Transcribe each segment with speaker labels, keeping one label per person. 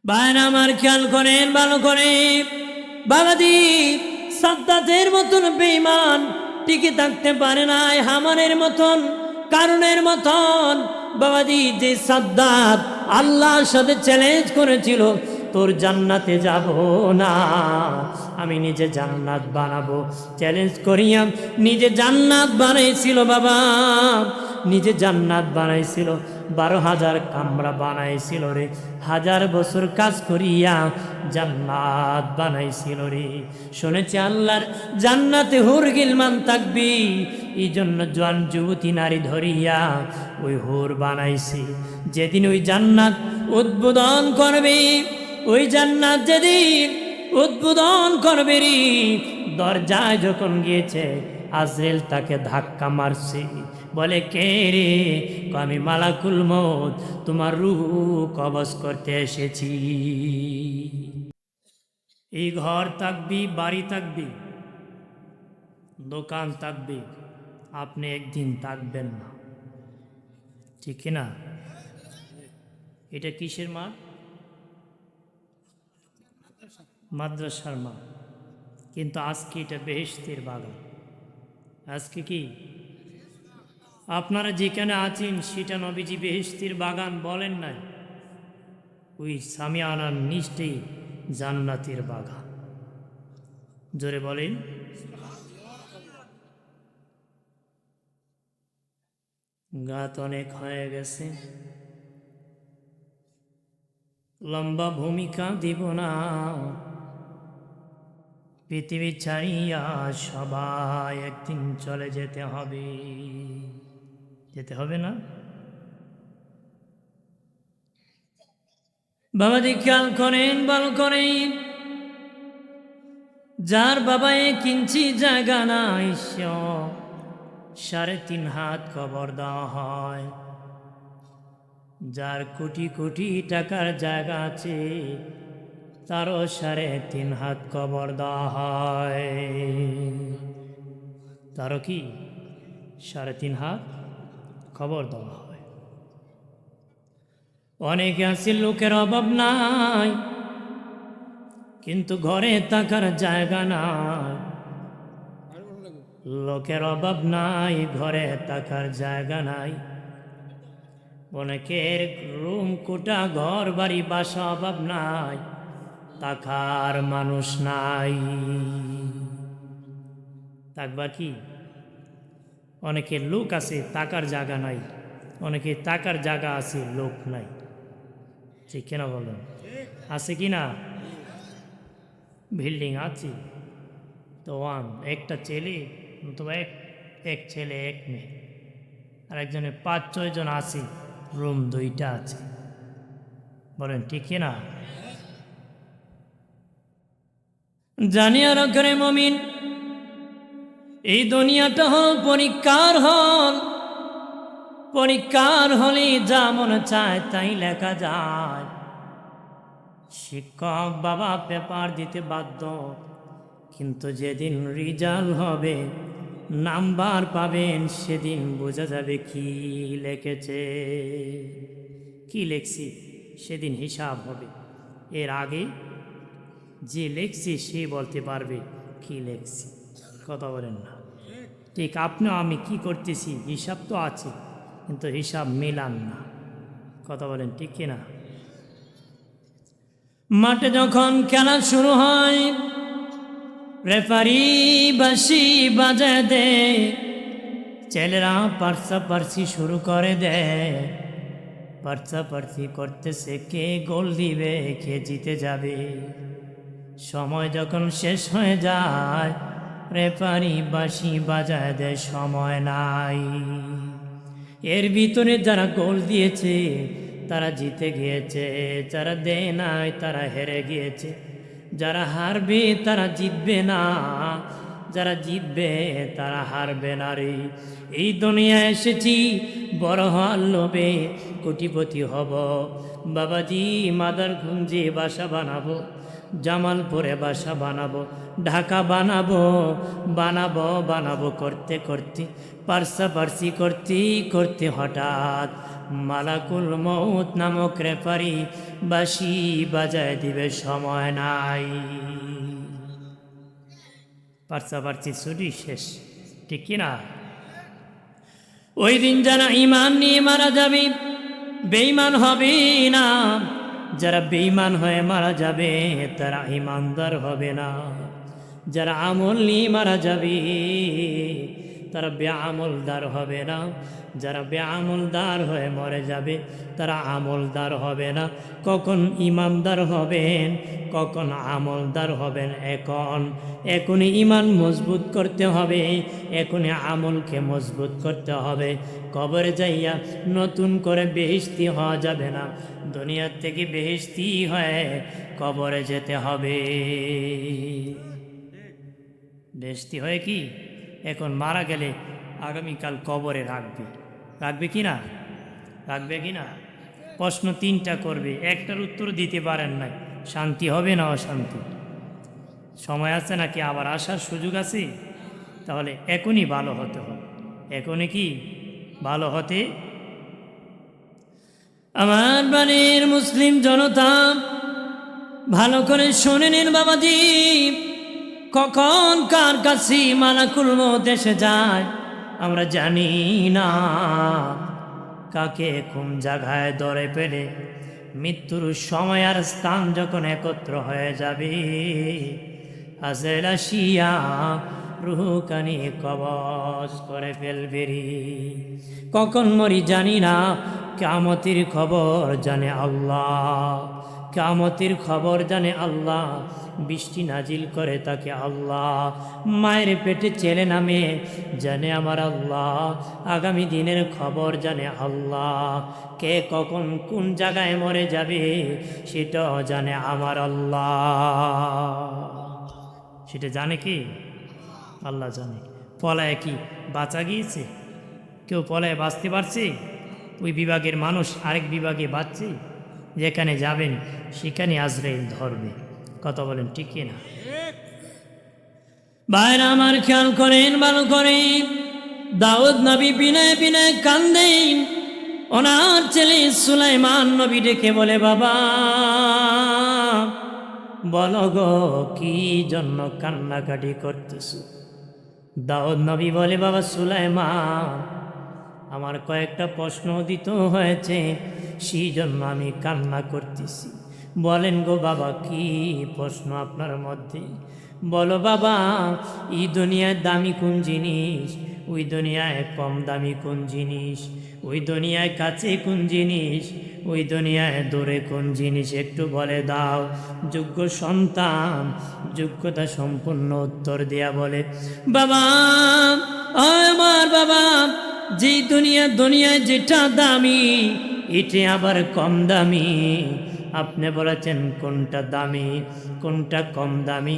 Speaker 1: ভাইরা আমার খেয়াল করেন ভালো করে, বাবাজি সাদ্দাতের মতন বেঈমান টিকে থাকতে পারে নাই, হামানের মতন, কারণের মতন। বাবাজি যে সাদ্দাত আল্লাহর সাথে চ্যালেঞ্জ করেছিল, তোর জান্নাতে যাব না, আমি নিজে জান্নাত বানাবো, চ্যালেঞ্জ করিয়া নিজে জান্নাত বানাইছিল বাবা, নিজে জান্নাত বানাইছিল, 12,000 কামরা বানাইছিল রে, 1000 বছর কাজ করিয়া জান্নাত বানাইছিল রে। শুনেছি আল্লাহর জান্নাতে হুর গিলমান থাকবি, এই জন্য জোয়ান যুবতী নারী ধরিয়া ওই হুর বানাইছি। যেদিন ওই জান্নাত উদ্বোধন করবে, ওই জান্নাত যেদিন উদ্বোধন করবে রে, দরজায় যখন গিয়েছে আজরাইল তাকে ধাক্কা মারছে, বলে কে রে? আমি মালাকুল মউত, তোমার রূহ কবজ করতে এসেছি। এই ঘর থাকবি, বাড়ি থাকবি, দোকান থাকবি, আপনি একদিন থাকবেন না, ঠিক না? এটা কিসের মাঠ? মাদ্রাসার মাঠ। কিন্তু আজকে এটা বেহেশতের বাগান। আজকে কি আপনারা যেখানে আছেন সেটা নবীজি বেহেশতের বাগান বলেন নাই, ওই সামিয়ানার নিচেই জান্নাতের বাগান। জোরে বলেন। গাত অনেক হয়ে গেছে, লম্বা ভূমিকা দিব না, পৃথিবী ছাড়িয়া সবাই একদিন চলে যেতে হবে, যেতে হবে না? বাবাজি খেয়াল করেন ভালো করেন, যার বাবায় কিঞ্চি জায়গা নাই, 3.5 হাত কবর দেওয়া হয়। যার কোটি কোটি টাকার জায়গা আছে, তারও 3.5 হাত কবর দেওয়া হয়। তারও কি 3.5 হাত কবর দেওয়া হয়। অনেকে আছে লোকের অভাব নাই, কিন্তু ঘরে থাকার জায়গা নাই। লোকের অভাব নাই, ঘরে থাকার জায়গা নাই। অনেকের রুম কোটা ঘর বাড়ি বাসা অভাব নাই, থাকার মানুষ নাই। থাকবার কি? অনেকের লোক আছে, থাকার জায়গা নাই। অনেকে থাকার জায়গা আছে, লোক নাই। ঠিক কেনা বলেন? আছে কি না? বিল্ডিং আছে তো একটা ছেলে, অথবা এক ছেলে এক মেয়ে, আর একজনের 5-6 জন আছে, রুম 2টা আছে। বলেন ঠিক না? জানি আর ঘরে মমিন, এই দুনিয়াটা হল পরীক্ষার হল। পরীক্ষার হলে যা মনে চায় তাই লেখা যায়। শিক্ষক বাবা পেপার দিতে বাধ্য, কিন্তু যেদিন রেজাল্ট হবে, নাম্বার পাবেন, সেদিন বোঝা যাবে কি লিখেছে, কি লিখছি, সেদিন হিসাব হবে। এর আগে যে লিখছি সে বলতে পারবে কি লিখছি। কথা বলেন না? ঠিক আপনি আমি কি করতেছি, হিসাব তো আছে, কিন্তু হিসাব মেলান না। কথা বলেন ঠিক কিনা? মাঠে যখন খেলা শুরু হয়, রেফারি বাঁশি বাজায় দে, ছেলেরা পার্সি শুরু করে দেয়। পার্সি করতেছে, কে গোল দিবে, কে জিতে যাবে। সময় যখন শেষ হয়ে যায়, রেফারি বাঁশি বাজায় দেয়, সময় নাই। এর ভিতরে যারা গোল দিয়েছে তারা জিতে গিয়েছে, যারা দেয় নাই তারা হেরে গিয়েছে। যারা হারবে তারা জিতবে না, যারা জিতবে তারা হারবে না রে। এই দুনিয়ায় এসেছি বড় হওয়ার লোভে, কোটিপতি হব। বাবাজি মাদারগঞ্জে বাসা বানাবো, জামালপুরে বাসা বানাবো, ঢাকা বানাবো করতে করতে পার্সি করতে করতে হঠাৎ মালাকুল মউত নামক রেফারি বাঁশি বাজায় দিবে, সময় নাই। পার্সি ছুটি শেষ, ঠিক কিনা? ওই দিন যারা ঈমান নিয়ে মারা যাবে বেঈমান হবে না, যারা বেঈমান হয়ে মারা যাবে তারা ঈমানদার হবে না। যারা আমল নিয়ে মারা যাবে তারা বেআমলদার হবে না, যারা বেআমলদার হয়ে মরে যাবে তারা আমলদার হবে না। কখন ঈমানদার হবেন, কখন আমলদার হবেন, এখনই ঈমান মজবুত করতে হবে, এখনই আমলকে মজবুত করতে হবে। কবরে যাইয়া নতুন করে বেহেশতি হওয়া যাবে না, দুনিয়ার থেকে বেহেশতি হয়ে কবরে যেতে হবে। বেহেশতি হয়ে কি এখন মারা গেলে আগামীকাল কবরে রাখবে কি না? রাখবে কি না? প্রশ্ন তিনটা করবে, একটার উত্তর দিতে পারেন নাই, শান্তি হবে না অশান্তি? সময় আছে নাকি আবার আসার সুযোগ আছে? তাহলে এখনই ভালো হতে হবে, এখনই কি ভালো হতে। আমার বাড়ির মুসলিম জনতা ভালো করে শুনে নিন বাবাজি, কখন কার কাছে মালাকুল মউত এসে যায় আমরা জানি না। কাকে কোন জায়গায় ধরে পেলে মৃত্যুর সময় আর স্থান যখন একত্র হয়ে যাবে, আজরাইল আসিয়া রুহখানি কবজ করে ফেলবে। কখন মরি জানি না, কিয়ামতের খবর জানে আল্লাহ, কিয়ামতের খবর জানে আল্লাহ, বৃষ্টি নাজিল করে তাকে আল্লাহ, মায়ের পেটে ছেলে নামে জানে আমার আল্লাহ, আগামী দিনের খবর জানে আল্লাহ, কে কখন কোন জায়গায় মরে যাবে সেটাও জানে আমার আল্লাহ। সেটা জানে কি? আল্লাহ জানে। পলায় কি বাঁচা গিয়েছে? কেউ পলায় বাঁচতে পারছে? ওই বিভাগের মানুষ আরেক বিভাগে বাঁচছে, যেখানে যাবেন সেখানে আজরাইল ধরবে। কথা বলেন ঠিক কিনা? ভাইরা আমার খেয়াল করেন ভালো করে, দাউদ নবী বিনয় বিনয় কান্দেন, ওনার ছেলে সুলাইমান নবী ডেকে বলে, বাবা বলো গো কি জন্য কান্নাকাটি করতেছ? দাউদ নবী বলে, বাবা সুলাইমান, আমার কয়েকটা প্রশ্ন উদিত হয়েছে, সেই জন্য আমি কান্না করতেছি। বলেন গো বাবা কি প্রশ্ন আপনার মধ্যে? বলো বাবা, এই দুনিয়ায় দামি কোন জিনিস, ওই দুনিয়ায় কম দামি কোন জিনিস, ওই দুনিয়ায় কাছে কোন জিনিস, ওই দুনিয়ায় দূরে কোন জিনিস, একটু বলে দাও। যোগ্য সন্তান যোগ্যতা সম্পূর্ণ উত্তর দেয়া বলে, বাবা আমার বাবা, যে দুনিয়ায় যেটা দামি এটা আবার কম দামি। আপনি বলেছেন কোনটা দামি কোনটা কম দামি,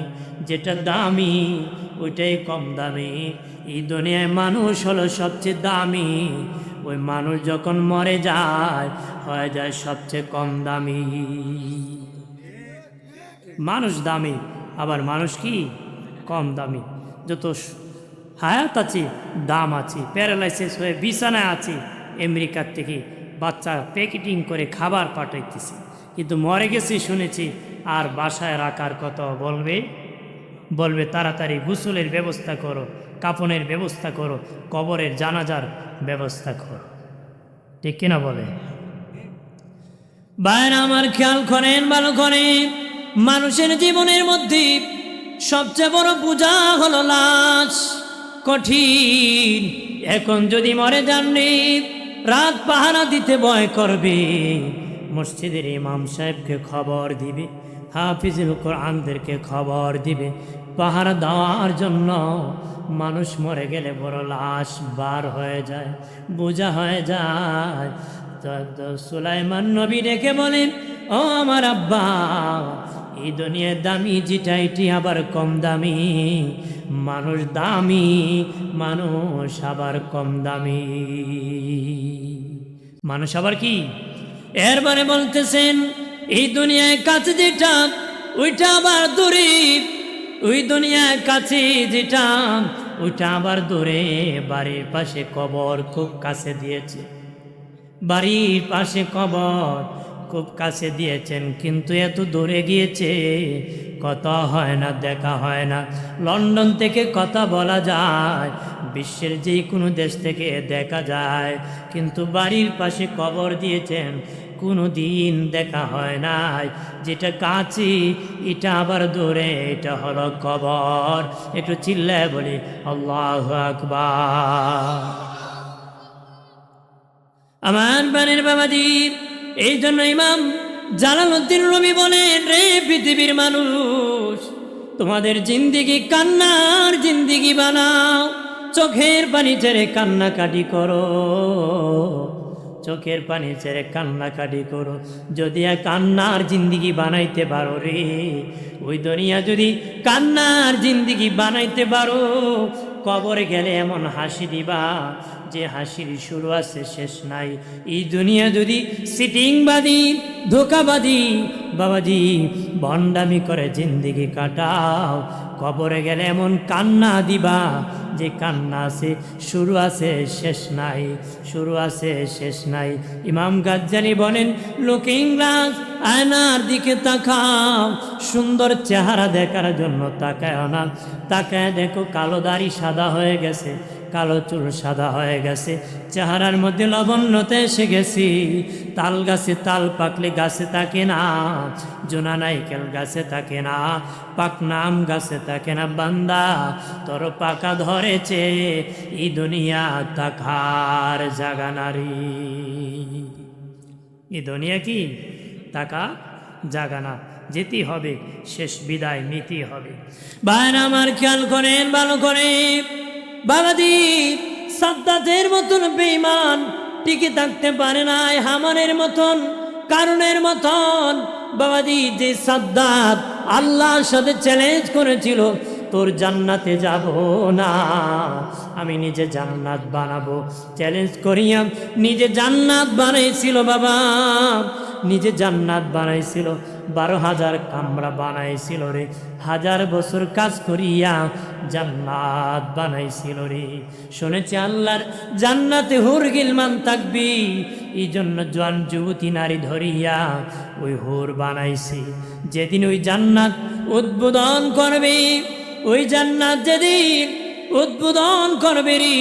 Speaker 1: যেটা দামি ওইটাই কম দামি। এই দুনিয়ায় মানুষ হলো সবচেয়ে দামি, ওই মানুষ যখন মরে যায় হয়ে যায় সবচেয়ে কম দামি। মানুষ দামি আবার মানুষ কি কম দামি। যত হায়াত আছে দাম আছে, প্যারালাইসিস হয়ে বিছানায় আছে, আমেরিকার থেকে বাচ্চা প্যাকেটিং করে খাবার পাঠাইতেছে, কিন্তু মরে গেছে শুনেছি, আর বাসায় রাখার কথা বলবে তাড়াতাড়ি গোসলের ব্যবস্থা করো, কাফনের ব্যবস্থা করো, কবরের জানাজার ব্যবস্থা করো, ঠিক কিনা বলে? বাইরে আমার খেয়াল করেন ভালো করে, মানুষের জীবনের মধ্যে সবচেয়ে বড় পূজা হলো লাশ। কঠিন, এখন যদি মরে যাননি রাত পাহারা দিতে ভয় করবে, মসজিদের ইমাম সাহেবকে খবর দিবে, হাফিজুল কোরআনদেরকে খবর দিবে পাহারা দেওয়ার জন্য। মানুষ মরে গেলে বড় লাশ বার হয়ে যায়, বোঝা হয়ে যায়। তো সুলাইমান নবী ডেকে বলেন, ও আমার আব্বা, এই দুনিয়ার দামি যেটা এটি আবার কম দামি। মানুষ দামি, মানুষ আবার কম দামি। মানুষ আবার কি? এরবারে বলতেছেন এই দুনিয়ায় কাছে যেটা ওইটা আবার দূরে, ওই দুনিয়ায় কাছে যেটা ওইটা আবার দূরে। বাড়ির পাশে কবর খুব কাছে দিয়েছে, বাড়ির পাশে কবর, খুব কাছে দিয়েছেন কিন্তু এত দূরে গিয়েছে, কথা হয় না, দেখা হয় না। লন্ডন থেকে কথা বলা যায়, বিশ্বের যে কোনো দেশ থেকে দেখা যায়, কিন্তু বাড়ির পাশে কবর দিয়েছেন, কোনো দিন দেখা হয় নাই। যেটা কাছে এটা আবার দূরে, এটা হলো কবর। একটু চিল্লায় বলি আল্লাহু আকবার। আমার বানের বাবাজি, এই জন্য ইমাম জালালউদ্দিন রুমি বলেন, রে পৃথিবীর মানুষ, তোমাদের জিন্দিগি কান্নার জিন্দিগি বানাও, চোখের পানি ছেড়ে কান্নাকাটি করো, চোখের পানি ছেড়ে কান্নাকাটি করো। যদি কান্নার জিন্দিগি বানাইতে পারো রে, ওই দুনিয়া যদি কান্নার জিন্দিগি বানাইতে পারো, কবরে গেলে এমন হাসি দিবা যে হাসির শুরু আছে শেষ নাই। এই দুনিয়া যদি সিটিংবাদী ধোকাবাদী বাবাজি ভণ্ডামি করে জিন্দিগি কাটাও, কবরে গেলে এমন কান্না দিবা যে কান্না আছে শুরু আছে শেষ নাই, শুরু আছে শেষ নাই। ইমাম গাজ্জালি বলেন, লুকিং গ্লাস, আয়নার দিকে তাকাও, সুন্দর চেহারা দেখার জন্য তাকায় না, তাকায় দেখো কালো দাড়ি সাদা হয়ে গেছে, কালো চুল সাদা হয়ে গেছে, চেহারার মধ্যে লবণ্যতা এসে গেছি। তাল গাছে তাল পাকলে গাছে থাকে না, জোনা নাইকেল গাছে থাকে না, পাকনা আম গাছে থাকে না। বান্দা তোর পাকা ধরেছে, এই দুনিয়া তাকার জাগা নারী। এই দুনিয়া কি তাকা জাগা না, যেতে হবে, শেষ বিদায় নিতে হবে। ভাইরা আমার খেয়াল করেন, ভালো করে বাবাজি, সাদ্দাতের মতন বেঈমান টিকে থাকতে পারে নাই, হামানের মতন, কারণের মতন। বাবাজি, যে সাদ্দাত আল্লাহর সাথে চ্যালেঞ্জ করেছিল, তোর জান্নাতে যাব না, আমি নিজে জান্নাত বানাবো, চ্যালেঞ্জ করিয়া নিজে জান্নাত বানাইছিল বাবা, নিজে জান্নাত বানাইছিল, 12,000 কামরা বানাইছিল রে, 1000 বছর কাজ করিয়া জান্নাত বানাইছিল রে। শুনেছি আল্লাহর জান্নাতে হুর গিলমান থাকবি, এই জন্য জোয়ান যুবতী নারী ধরিয়া ওই হুর বানাইছি। যেদিন ওই জান্নাত উদ্বোধন করবে, ওই জান্নাত যেদিন উদ্বোধন করবে রে,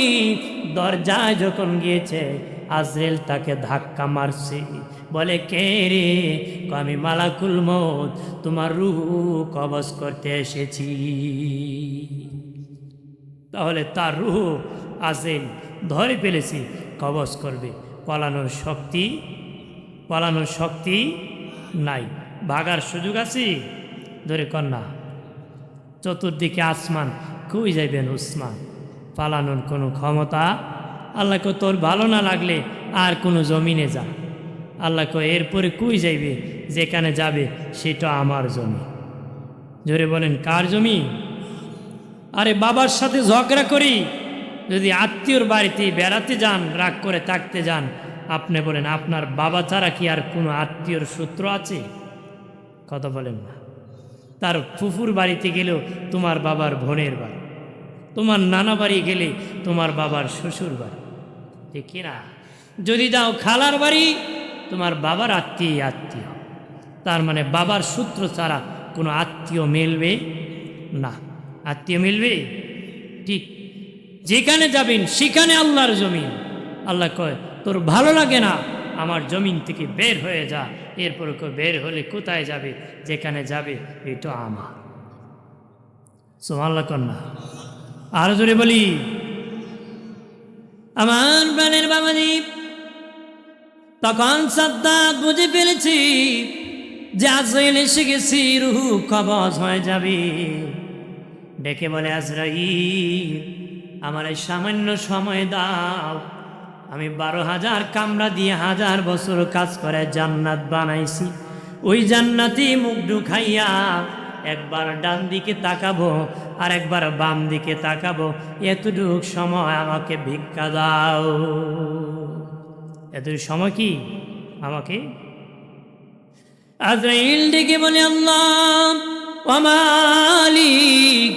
Speaker 1: দরজায় যখন গিয়েছে, আজরাইল তাকে ধাক্কা মারছে, বলে কে রে? আমি মালাকুল মউত, তোমার রূহ কবজ করতে এসেছি। তাহলে তার রূহ আজরাইল ধরে ফেলেছি, কবজ করবে, পালানোর শক্তি নাই, ভাগার সুযোগ আছে? ধরে কন্যা চতুর্দিকে আসমান, কই যাইবেন উসমান, পালানোর কোনো ক্ষমতা? আল্লাহকে তোর ভালো না লাগলে আর কোনো জমিনে যা, আল্লাহকে এরপরে কই যাইবে, যেখানে যাবে সেটা আমার জমি। জোরে বলেন কার জমি? আরে বাবার সাথে ঝগড়া করি, যদি আত্মীয়র বাড়িতে বেড়াতে যান, রাগ করে থাকতে যান, আপনি বলেন আপনার বাবা ছাড়া কি আর কোনো আত্মীয়র সূত্র আছে? কথা বলেন না। তার ফুফুর বাড়িতে গেলেও তোমার বাবার বোনের বাড়ি, তোমার নানা বাড়ি গেলে তোমার বাবার শ্বশুর বাড়ি, ঠিক কিনা? যদি যাও খালার বাড়ি, তোমার বাবার আত্মীয়, তার মানে বাবার সূত্র ছাড়া কোনো আত্মীয় মিলবে না। আত্মীয় মিলবে? ঠিক যেখানে যাবেন সেখানে আল্লাহর জমিন। আল্লাহ কয় তোর ভালো লাগে না, আমার জমিন থেকে বের হয়ে যা। এরপর বের হলে কোথায় যাবে? যেখানে যাবে এটা আমার। সুবহানাল্লাহ কন্যা আর জোরে বলি। আমার প্রাণের বাবাজি, তখন সাদ্দাত বুঝে ফেলেছি যে আজরাইল এসে গেছি, রূহ কবজ হয়ে যাবে। ডেকে বলে, আজরাইল আমার এই সামান্য সময় দাও, আমি 12,000 কামরা দিয়ে 1000 বছর কাজ করে জান্নাত বানাইছি। ওই জান্নাতে মুখ ঢুকাইয়া একবার ডান দিকে তাকাবো আর একবার বাম দিকে তাকাবো, এতটুক সময় আমাকে ভিক্ষা দাও। এতটুক সময় কি আমাকে? আজরাইল ডেকে বলে, আল্লাহ ওয়া মালিক,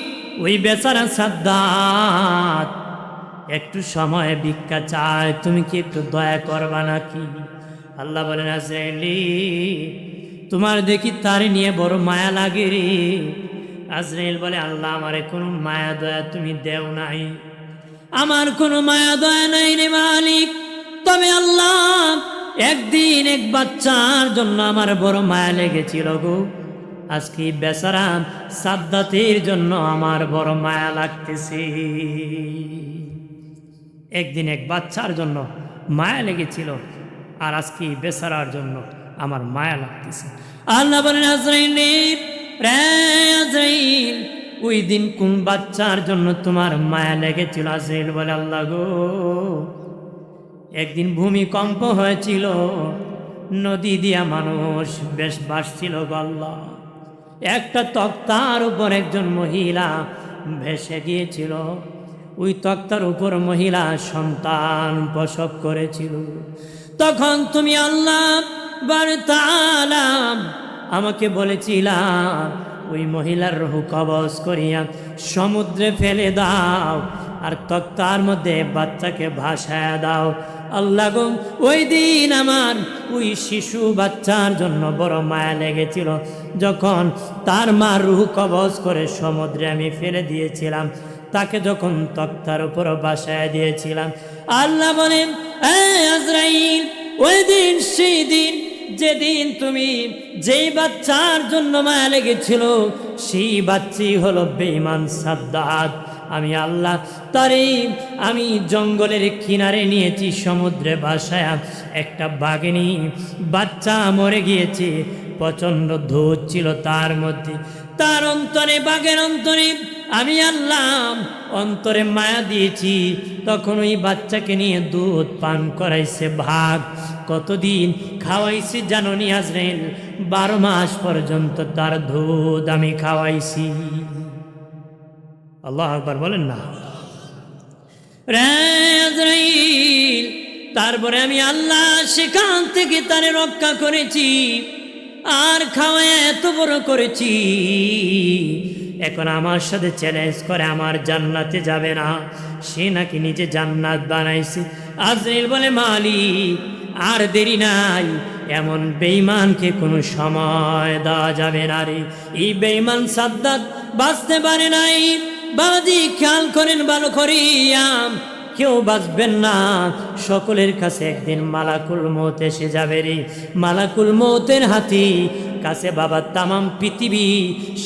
Speaker 1: ওই বেচারা সাদ্দাত একটু সময় ভিক্ষা চায়, তুমি কি একটু দয়া করবা নাকি? আল্লাহ বলেন আজরাইলি তোমার দেখি তারে নিয়ে বড় মায়া লাগে রে। আজরাইল বলে আল্লাহ আমারে কোনো মায়া দয়া তুমি দেও নাই, আমার কোনো মায়া দয়া নাই রে মালিক। তবে আল্লাহ একদিন এক বাচ্চার জন্য আমার বড় মায়া লেগেছিল গো, আজকে বেচারা সাদ্দাতের জন্য আমার বড় মায়া লাগতেছে। একদিন এক বাচ্চার জন্য মায়া লেগেছিল, আর আজকে বেচারার জন্য আমার মায়া লাগতেছে। আল্লাহ বলেন আজরাইল রে আজরাইল, ওই দিন কোন বাচ্চার জন্য তোমার মায়া লেগেছিল? আজরাইল বলে আল্লাহ গো, একদিন ভূমিকম্প হয়েছিল, নদী দিয়া মানুষ বেশ ভাসছিল গো আল্লাহ, একটা তক্তার উপর একজন মহিলা ভেসে গিয়েছিল, ওই তক্তার উপর মহিলা সন্তান প্রসব করেছিল। তখন তুমি আল্লাহ তাআলা আমাকে বলেছিলাম ওই মহিলার রূহ কবজ করিয়া সমুদ্রে ফেলে দাও, আর তক্তার মধ্যে বাচ্চাকে ভাসায় দাও। আল্লাহ গো, ওই দিন আমার ওই শিশু বাচ্চার জন্য বড় মায়া লেগেছিল, যখন তার মা রূহ কবজ করে সমুদ্রে আমি ফেলে দিয়েছিলাম, তাকে যখন তক্তার উপর ভাসায় দিয়েছিলাম। আল্লাহ বলেন আজরাইল, ওই দিন সেই দিন যেদিন তুমি যেই বাচ্চার জন্য মায়া লেগেছিল, সেই বাচ্চাই হলো বেঈমান সাদ্দাত। আমি আল্লাহ তারে আমি জঙ্গলের কিনারে নিয়েছি, সমুদ্রে ভাসায়া একটা বাঘিনী বাচ্চা মরে গিয়েছে, প্রচণ্ড ধূত ছিল তার মধ্যে, তার অন্তরে বাঘের অন্তরে আমি আল্লাহ অন্তরে মায়া দিয়েছি। তখন ওই বাচ্চাকে নিয়ে দুধ পান করাইছে ভাগ, কতদিন খাওয়াইছি জানোনি আজরাইল? 12 মাস পর্যন্ত তার দুধ আমি খাওয়াইছি। আল্লাহ আকবার বলেন না রে আজরাইল। তারপরে আমি আল্লাহ সেখান থেকে তারে রক্ষা করেছি, আর খাওয়ায় এত বড় করেছি, এখন আমার সাথে চ্যালেঞ্জ করে আমার জান্নাতে যাবে না, সে নাকি নিজে জান্নাত বানাইছে। আজরাইল বলে মালিক আর দেরি নাই, এমন বেঈমানকে কোনো সময় দেওয়া যাবে না রে। এই বেঈমান সাদ্দাত বাঁচতে পারে নাই। বাবাজি খেয়াল করেন ভালো করিয়াম, কেউ বাঁচবেন না, সকলের কাছে একদিন মালাকুল মউত এসে যাবে রে। মালাকুল মউতের হাতি কাছে বাবা তামাম পৃথিবী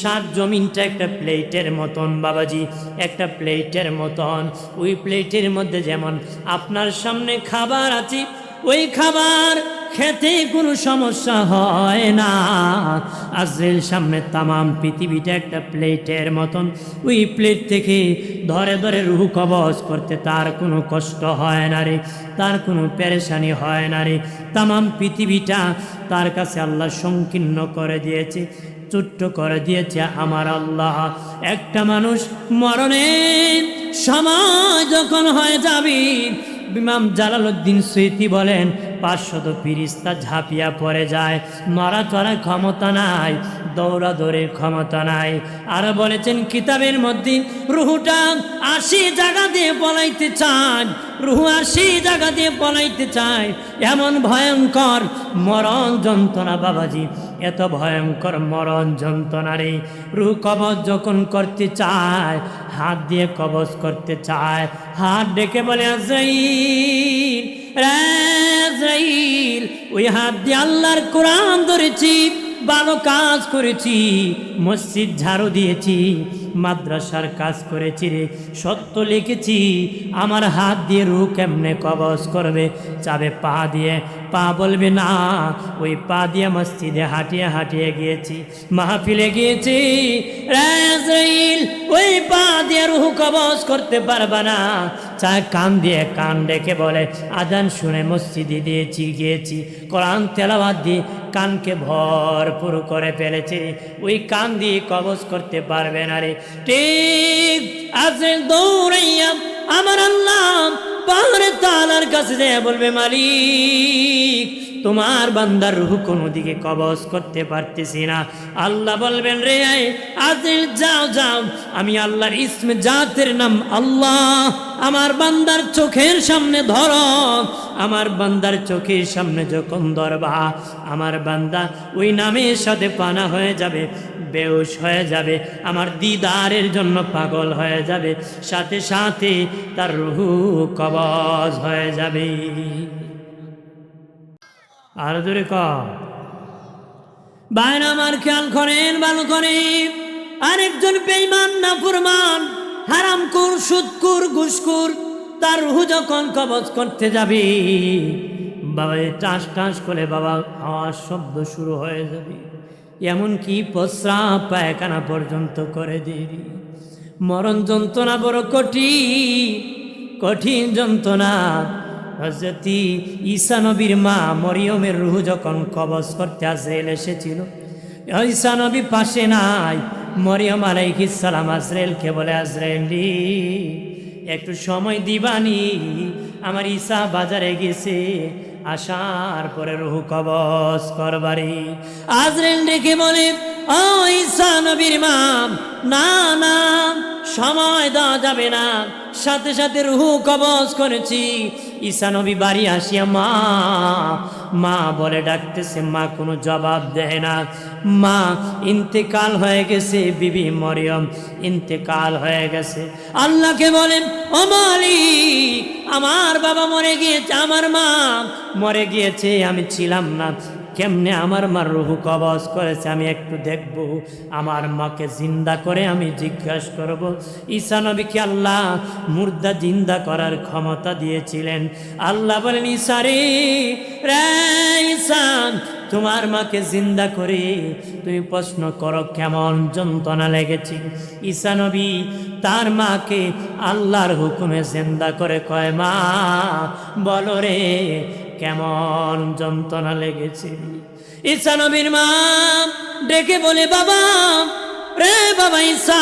Speaker 1: 7 জমিনটা একটা প্লেটের মতন বাবাজি, একটা প্লেটের মতন। ওই প্লেটের মধ্যে যেমন আপনার সামনে খাবার আছে, ওই খাবার খেতে কোনো সমস্যা হয় না। আজরাইল সামনে তামাম পৃথিবীটা একটা প্লেটের মতন, ওই প্লেট থেকে ধরে ধরে রূহ কবজ করতে তার কোনো কষ্ট হয় না রে, তার কোনো পেরেশানি হয় না রে। তামাম পৃথিবীটা তার কাছে আল্লাহ সংকীর্ণ করে দিয়েছে, ছোট্ট করে দিয়েছে আমার আল্লাহ। একটা মানুষ মরণের সময় যখন হয়ে যাবে, ইমাম জালালউদ্দিন সুয়ুতি বলেন 500 ফেরেশতা ঝাঁপিয়া পড়ে যায়, নড়াচড়ার ক্ষমতা নাই, দৌড়াদৌড়ের ক্ষমতা নাই। আর বলেছেন কিতাবের মধ্যে রুহুটা 80 জায়গা দিয়ে পলাইতে চায়, রুহু 80 জায়গা দিয়ে পলাইতে চায়। এমন ভয়ঙ্কর মরণ যন্ত্রণা বাবাজি, এত ভয়ঙ্কর মরণ যন্ত্রণা রে। রুহ কবজ যখন করতে চায়, হাত দিয়ে কবজ করতে চায়, হাত ডেকে বলে আজরাইল আজরাইল। ওই হাত দিয়ে আল্লাহর কোরআন ধরেছি, ভালো কাজ করেছি, মসজিদ ঝাড়ু দিয়েছি, মাদ্রাসার কাজ করেছি রে, সত্য লিখেছি। আমার হাত দিয়ে রূহ কেমনে কবজ করবে? চাবে পা দিয়ে, পা বলবে না। ওই পা দিয়ে মসজিদে হাঁটিয়ে হাঁটিয়ে গিয়েছি, মাহফিলে গিয়েছি আজরাইল। ওই পা দিয়ে রূহ কবজ করতে পারবা না। চায় কান দিয়ে, কান ডেকে বলে আজান শুনে মসজিদে দিয়েছি গিয়েছি, কোরআন তেলাওয়াত দিয়ে কানকে ভরপুর করে ফেলেছে, ওই কান দিয়ে কবজ করতে পারবে না রে। ঠিক আজরাইল দৌড়াইয়া আমার আল্লাহ পাহাড়ে তাআলার কাছে যায় বলবে মালিক তোমার বান্দার রূহ কোনো দিকে কবজ করতে পারতেছি না। আল্লাহ বলবেন, রে আজরাইল যাও যাও, আমি আল্লাহর ইসমে জাতের নাম আল্লাহ আমার বান্দার চোখের সামনে ধরো। আমার বান্দার চোখের সামনে যখন ধরবা, আমার বান্দা ওই নামের সাথে পানা হয়ে যাবে, বেহুশ হয়ে যাবে, আমার দিদারের জন্য পাগল হয়ে যাবে, সাথে সাথে তার রূহ কবজ হয়ে যাবে। আর দূরে বাইরে আমার খেয়াল করেন, ভালো করে। আরেকজন বেঈমান নাফরমান হারামখোর সুদখোর ঘুষখোর তার রূহ যখন কবজ করতে যাবে, বাবা টাস টাস করে বাবা আওয়াজ শব্দ শুরু হয়ে যাবে, এমনকি প্রস্রাব পায়খানা পর্যন্ত করে দিবি। মরণ যন্ত্রণা বড় কঠিন যন্ত্রণা। হযরত ঈসা নবীর মা মরিয়মের রূহ যখন কবজ করতে আজরাইল এসেছিল, ঈসা নবী পাশে নাই। মরিয়ম আলাইহিস সালাম আজরাইলকে বলে, আজরাইল একটু সময় দিবানি, আমার ঈসা বাজারে গেছে, আসার পরে রূহ কবজ করবারি। আজরাইল ডেকে বলে, ও ঈসা নবীর মা, না না, সময় দেওয়া যাবে না, সাথে সাথে রূহ কবজ করেছি। ঈসা নবী বাড়ি আসিয়া মা মা বলে ডাকতেছে, মা কোনো জবাব দেয় না। মা ইন্তেকাল হয়ে গেছে, বিবি মরিয়ম ইন্তেকাল হয়ে গেছে। আল্লাহকে বলেন, ও মালিক, আমার বাবা মরে গিয়েছে, আমার মা মরে গিয়েছে, আমি ছিলাম না, কেমনে আমার মার রূহ কবজ করেছে আমি একটু দেখব, আমার মাকে জিন্দা করে আমি জিজ্ঞাসা করব। ঈসা নবীকে আল্লাহ মুর্দা জিন্দা করার ক্ষমতা দিয়েছিলেন। আল্লাহ বলেন, ঈসা রে ঈসা, তোমার মাকে জিন্দা করে তুমি প্রশ্ন করো কেমন যন্ত্রণা লেগেছে। ঈসা নবী তার মাকে আল্লাহর হুকুমে জিন্দা করে কয়, মা বলো রে কেমন যন্ত্রণা লেগেছে। ঈসা নবীর মা ডেকে বলে, বাবা রে বাবা ঈসা,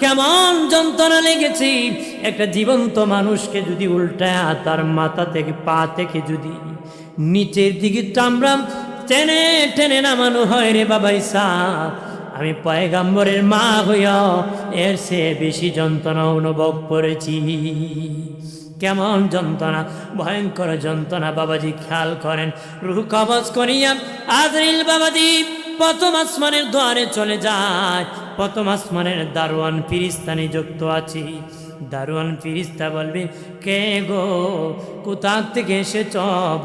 Speaker 1: কেমন যন্ত্রণা লেগেছে। একটা জীবন্ত মানুষকে যদি উল্টায় তার মাথা থেকে পা থেকে যদি নিচের দিকে চামড়া টেনে টেনে নামানো হয় রে বাবা ঈসা, আমি পয়গাম্বরের মা হইয়া এর সে বেশি যন্ত্রণা অনুভব করেছি। কেমন যন্ত্রণা, ভয়ঙ্কর যন্ত্রণা বাবাজি, খেয়াল করেন। রূহ কবজ করিয়া আজরাইল বাবাজি প্রথম আসমানের দ্বারে চলে যায়। প্রথম আসমানের দারোয়ান ফিরিস্তা নিযুক্ত আছে। দারোয়ান ফিরিস্তা বলবে, কে গো, কোথা থেকে এসেছ?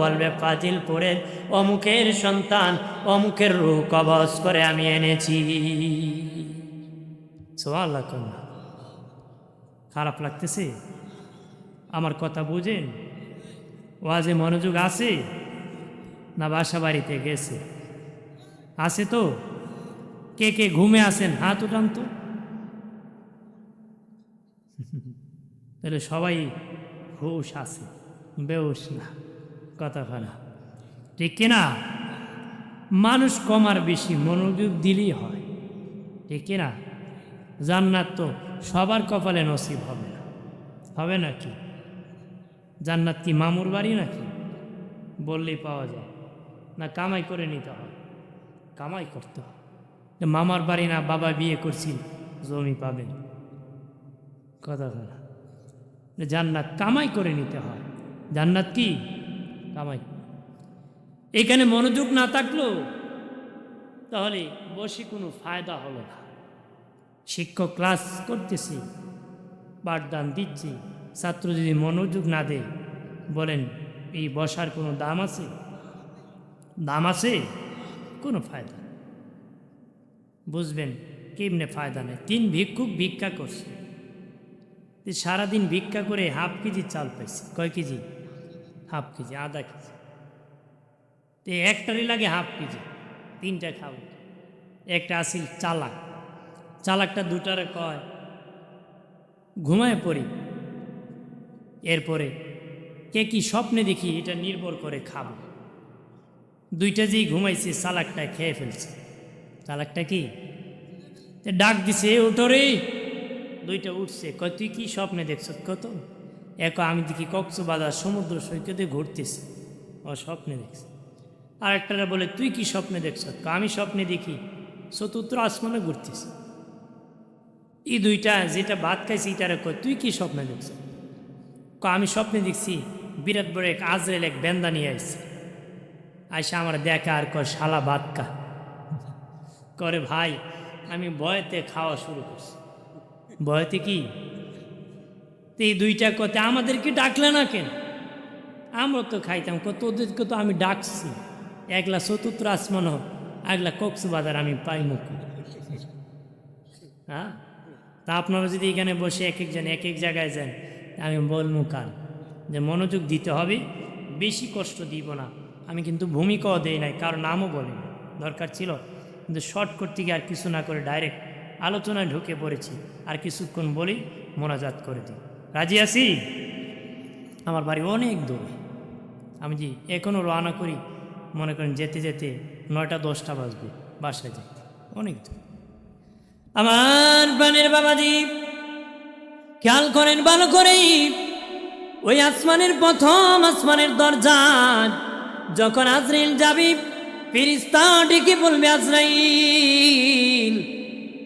Speaker 1: বলবে, ফাজিলপুরের অমুকের সন্তান, অমুকের রূহ কবজ করে আমি এনেছি। সুবহানাল্লাহ। খারাপ লাগতেছে? আমার কথা বুঝেন? ওয়াজে মনোযোগ আছে না বাসা বাড়িতে গেছে? আছে তো? কে কে ঘুমে আছেন হাত উঠান তো। তাহলে সবাই হুশ আছে, বেহুশ না। কথা খারাপ, ঠিক কিনা? মানুষ কম আর বেশি মনোযোগ দিলেই হয়, ঠিক কিনা? জান্নাত তো সবার কপালে নসিব হবে না, হবে নাকি? জান্নাত কি মামুর বাড়ি নাকি? বললেই পাওয়া যায় না? কামাই করে নিতে হয়, কামাই করতে হয়। মামার বাড়ি না, বাবা বিয়ে করছি জমি পাবেন। কথা বলা, জান্নাত কামাই করে নিতে হয়। জান্নাত কি কামাই। এখানে মনোযোগ না থাকলো তাহলে বসে কোনো ফায়দা হলো না। শিক্ষক ক্লাস করতেছি, পাঠদান দিচ্ছি, ছাত্র যদি মনোযোগ না দেয়, বলেন এই বসার কোনো দাম আছে? দাম আছে? কোনো ফায়দা। বুঝবেন কেমনে ফায়দা নেই। 3 ভিক্ষুক ভিক্ষা করছে, সারাদিন ভিক্ষা করে হাফ কেজি চাল পাইছে। কয় কেজি? হাফ কেজি, আধা কেজি। তো একটারই লাগে হাফ কেজি, 3টা খাবে। একটা আসিল চালাক, চালাকটা 2টারে কয় ঘুমায় পড়ি, এরপরে কে কি স্বপ্নে দেখি এটা নির্ভর করে খাবো। 2টা যেই ঘুমাইছে চালাকটা খেয়ে ফেলছে। চালাকটা কি ডাক দিছে, উঠো রে। 2টা উঠছে, কয় তুই কি স্বপ্নে দেখছ? কত? এক আমি দেখি কক্সবাজার সমুদ্র সৈকতে ঘুরতেছি। ও স্বপ্নে দেখছে। আর একটারা বলে তুই কি স্বপ্নে দেখছ? আমি স্বপ্নে দেখি চতুর্থ আসমানে ঘুরতেছি। এই দুইটা যেটা ভাত খাইছি এটারে কয় তুই কি স্বপ্নে দেখছ? আমি স্বপ্নে দেখছি বিরাট বড় এক আজরেল এক বেন্দা নিয়ে আসছে, আইসা আমার দেখা আর কয় শালা ভাত খা করে। ভাই আমি বয়েতে খাওয়া শুরু করছি। বয়েতে কি এই দুইটা কথা আমাদেরকে ডাকলে না কেন? আমরা তো খাইতাম, কত ওদেরকে তো আমি ডাকছি। একলা চতুর্থ আসমান হোক, একলা কক্সবাজার আমি পাই মুখ। হ্যাঁ, তা আপনারা যদি এখানে বসে এক একজন এক এক জায়গায় যান, আমি বলবো কাল যে মনোযোগ দিতে হবে, বেশি কষ্ট দিব না। আমি কিন্তু ভূমিকাও দেই নাই, কারো নামও বলি না, দরকার ছিল কিন্তু শর্ট করতে গিয়ে আর কিছু না করে ডাইরেক্ট আলোচনায় ঢুকে পড়েছি। আর কিছুক্ষণ বলি মোনাজাত করে দিই। রাজি আছি? আমার বাড়ি অনেক দূরে, আমি যে এখনও রওনা করি, মনে করেন যেতে যেতে 9টা-10টা বাজবে বাসায় যেতে, অনেক দূর। আমার প্রাণের বাবাজি খেয়াল করেন ভালো করেই, ওই আসমানের প্রথম আসমানের দরজা যখন আজরাইল যাবি, ফেরেশতা ডেকে বলবে আজরাইল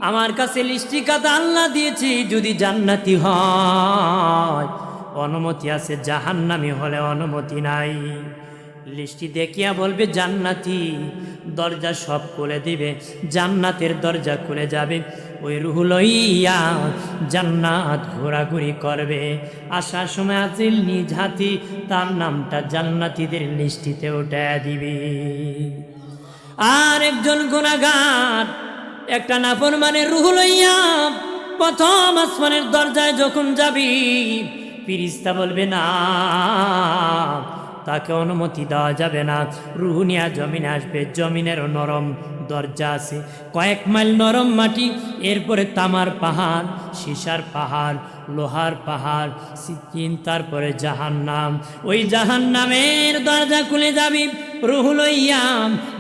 Speaker 1: আমার কাছে লিস্টি খাতা আল্লাহ দিয়েছি, যদি জান্নাতি হয় অনুমতি আছে, জাহান্নামী হলে অনুমতি নাই। লিস্টি দেখিয়া বলবে জান্নাতি, দরজা সব খুলে দিবে, জান্নাতের দরজা খুলে যাবে। ওই রুহ লইয়া জান্নাত ঘোরাঘুরি করবে। আসার সময় আজরাইল নিজ হাতে তার নামটা জান্নাতীদের লিস্টিতে উঠাইয়া দিবে। আর একজন গুনাহগার একটা নাফরমানের রুহ লইয়া প্রথম আসমানের দরজায় যখন যাবি, ফেরেশতা বলবে না, তাকে অনুমতি দেওয়া যাবে না। রুহ নিয়া জমিনে আসবে, জমিনেরও নরম দরজা আছে, কয়েক মাইল নরম মাটি, এরপরে তামার পাহাড়, সীসার পাহাড়, লোহার পাহাড়, সিকিম, তারপরে জাহান্নাম। ওই জাহান্নামের দরজা খুলে যাবি, রুহ লইয়া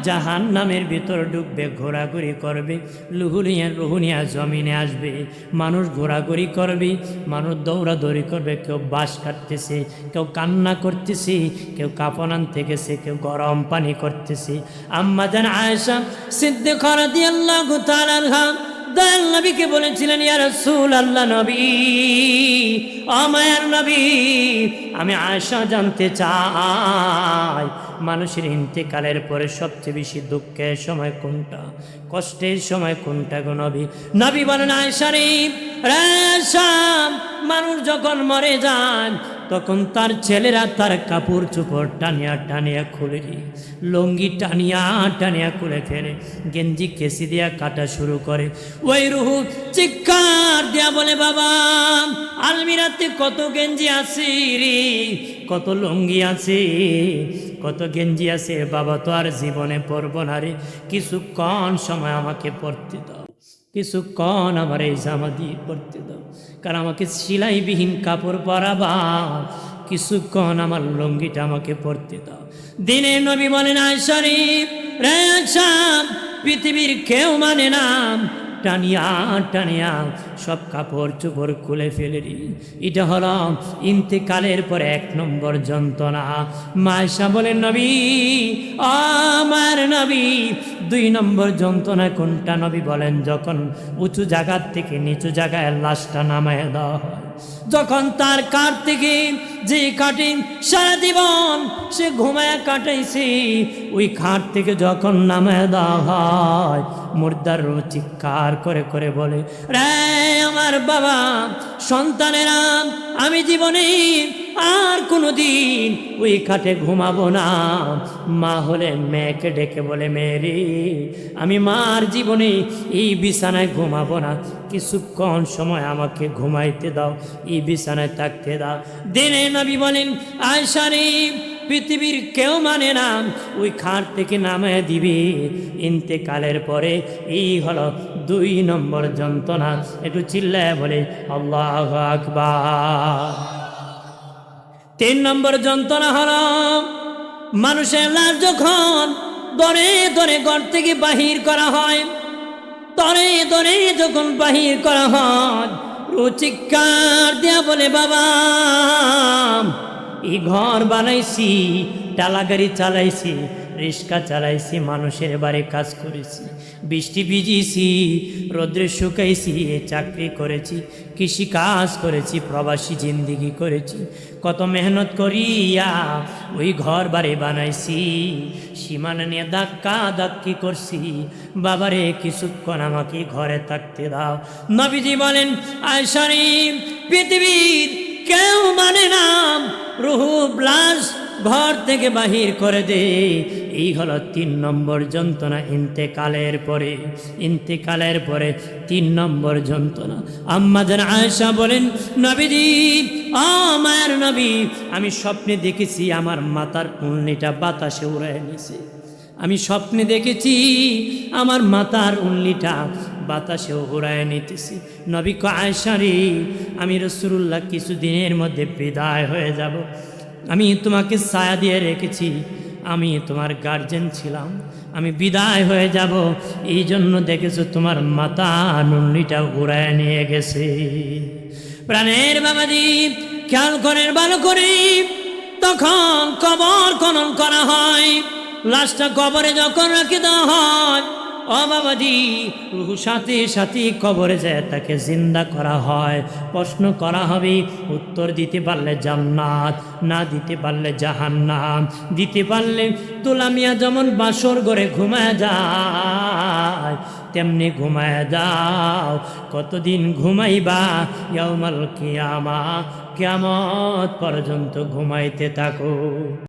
Speaker 1: জাহান্নামের ভিতর ঢুকবে, ঘোরাঘুরি করবে। রুহ নিয়া জমিনে আসবে, মানুষ ঘোরাঘুরি করবে, মানুষ দৌড়াদৌড়ি করবে, কেউ বাঁশ কাটতেছে, কেউ কান্না করতেছে, কেউ কাফন আনতে গেছে, কেউ গরম পানি করতেছে। আম্মা জান আয়েশা সিদ্দিকা রাদিয়াল্লাহু তাআলা আনহা দয়াল নবীকে বলেছিলেন, ইয়া রাসূলুল্লাহ, নবী, ও মায়ার নবী, আমি আয়েশা জানতে চাই মানুষের ইন্তেকালের পরে সবচেয়ে বেশি দুঃখের সময় কোনটা, কষ্টের সময় কোনটা গো নবী? নবী বলেন, আয়েশা রে, আয়েশা, মানুষ যখন মরে যায় তখন তার ছেলেরা তার কাপড় চোপড় টানিয়া টানিয়া খুলে, লুঙ্গি টানিয়া টানিয়া খুলে ফেলে, গেঞ্জি কেসি দিয়া কাটা শুরু করে। ওই রুহ চিৎকার দিয়া বলে, বাবা আলমিরাতে কত গেঞ্জি আছে রে, কত লুঙ্গি আছে, কত গেঞ্জি আছে, বাবা তো আর জীবনে পরব না রে, কিছুক্ষণ সময় আমাকে পড়তে দাও, কিছুক্ষণ আমার এই জামা দিয়ে পড়তে দাও, কারণ আমাকে সেলাইবিহীন কাপড় পরাবা, কিছুক্ষণ আমার লুঙ্গিটা আমাকে পরতে দাও। দিনে নবী বলেন, আয়েশা রে, আয়েশা, পৃথিবীর কেউ মানে না, টানিয়া টানিয়া সব কাপড় চোপড় খুলে ফেলে রি। এটা হলো ইন্তেকালের পর 1 নম্বর যন্ত্রণা। আয়েশা বলেন, নবী, আমার নবী, 2 নম্বর যন্ত্রণা কোনটা নবী বলেন? যখন উঁচু জায়গার থেকে নিচু জায়গায় লাশটা নামায় দেওয়া হয়, যখন তার কাঠ থেকে যে কাটে সারা জীবন সে ঘুমায় কাটাইছে, ওই খাট থেকে যখন নামায় দেওয়া হয়, মুর্দার রূহ চিৎকার করে করে বলে, রে আমার বাবা, সন্তানেরা, আমি জীবনে আর কোনোদিন ওই খাটে ঘুমাবো না। মা হলে মেয়েকে ডেকে বলে, মেয়েরে, আমি মার জীবনে এই বিছানায় ঘুমাবো না, কিছুক্ষণ সময় আমাকে ঘুমাইতে দাও, এই বিছানায় থাকতে দাও। দিনে নবী বলেন, আয়েশা রে, পৃথিবীর কেউ মানে না, ওই খাট থেকে নামায় দিবি। ইন্তেকালের পরে এই হলো 2 নম্বর যন্ত্রণা। একটু চিল্লায় বলে আল্লাহু আকবার। 3 নম্বর যন্ত্রণা হলো মানুষের লাশ যখন দরে দরে ঘর থেকে বাহির করা হয়, দরে দরে যখন বাহির করা হয়, চিৎকার দেয়া বলে, বাবা এই ঘর বানাইছি, টালা গাড়ি চালাইছি, রিক্সা চালাইছি, মানুষের বাড়ি কাজ করেছি, বৃষ্টি ভিজিয়েছি, রোদ্রে শুকাইছি, চাকরি করেছি, কৃষি কাজ করেছি, প্রবাসী জিন্দিগি করেছি, কত মেহনত করিয়া ওই ঘর বাড়ি বানাইছি, সীমানা নিয়ে ধাক্কা ধাক্কি করছি, বাবারে কিছুক্ষণ আমাকে ঘরে থাকতে দাও। নবীজি বলেন, আয়েশা রে, পৃথিবীর কেউ মানে না, রুহু ব্লাস ঘর থেকে বাহির করে দে। এই হলো 3 নম্বর যন্ত্রণা ইন্তেকালের পরে। ইন্তেকালের পরে 3 নম্বর যন্ত্রণা। আম্মা জান আয়েশা বলেন, নবীজি, ও মায়ের নবী, আমি স্বপ্নে দেখেছি আমার মাথার উন্নিটা বাতাসে উড়ায় নিছে। আমি স্বপ্নে দেখেছি আমার মাথার উন্নিটা বাতাসে উড়ায় নিতেছি। নবী কয়, আয়েশা রে, আমি রাসূলুল্লাহ কিছুদিনের মধ্যে বিদায় হয়ে যাব। আমি তোমাকে ছায়া দিয়ে রেখেছি, আমি তোমার গার্জেন ছিলাম, আমি বিদায় হয়ে যাব, এই জন্য দেখেছো তোমার মাথা নুন্নিটা উড়ায় নিয়ে গেছে। প্রাণের বাবাজি, খেয়াল করেন ভালো করে, তখন কবর খনন করা হয়, লাশটা কবরে যখন রাখে দেওয়া হয়, ও বাবাজি, রুহু সাথে সাথে কবরে যায় তাকে জিন্দা করা হয়। প্রশ্ন করা হবে, উত্তর দিতে পারলে জান্নাত, না দিতে পারলে জাহান্নাম। দিতে পারলে তোলামিয়া যেমন বাসর ঘরে ঘুমায় যায় তেমনি ঘুমায় যাও। কতদিন ঘুমাইবা? ইয়াউমাল কিয়ামা, কিয়ামত পর্যন্ত ঘুমাইতে থাকো।